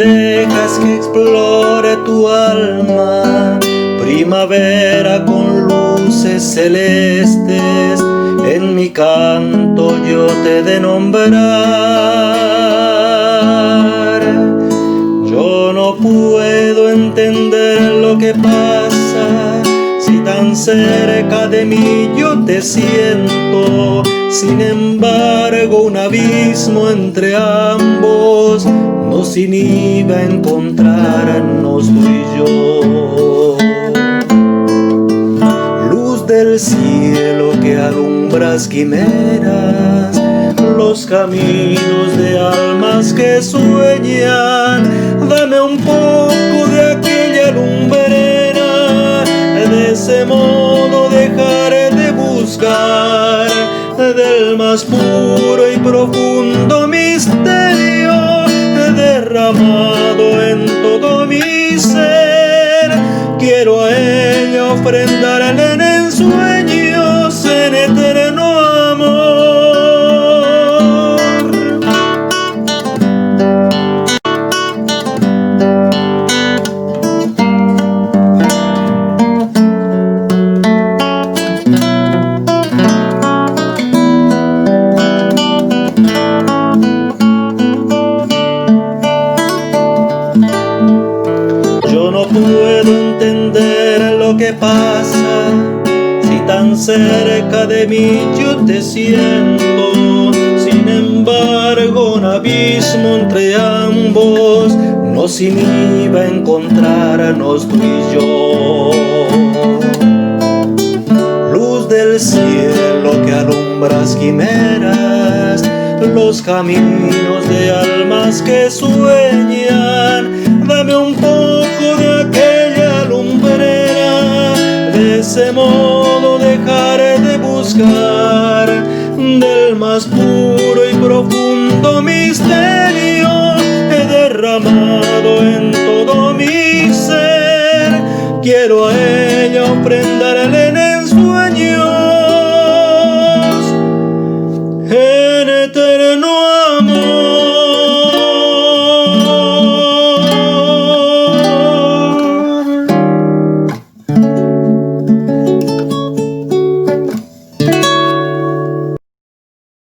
dejas que explore tu alma, primavera con luces celestes, en mi canto yo te he de nombrar. Yo no puedo entender lo que pasa, si tan cerca de mí yo te siento. Sin embargo, un abismo entre ambos nos inhibe a encontrarnos tú y yo. Luz del cielo que alumbras quimeras, los caminos de almas que sueñan. Dame un poco de aquella lumbrera, de ese modo dejaré de buscar, del más puro y profundo misterio derramado en todo mi ser. Quiero a ella ofrendarle en ensueños en eterno amor. Yo no puedo entender lo que pasa, si tan cerca de mí yo te siento. Sin embargo, un abismo entre ambos nos inhibe a encontrarnos tú y yo. Luz del cielo que alumbras quimeras, los caminos de almas que sueñan. Dame un poco de aquella lumbrera, de ese modo dejaré de buscar, del más puro y profundo misterio derramado en todo mi ser. Quiero a ella ofrendar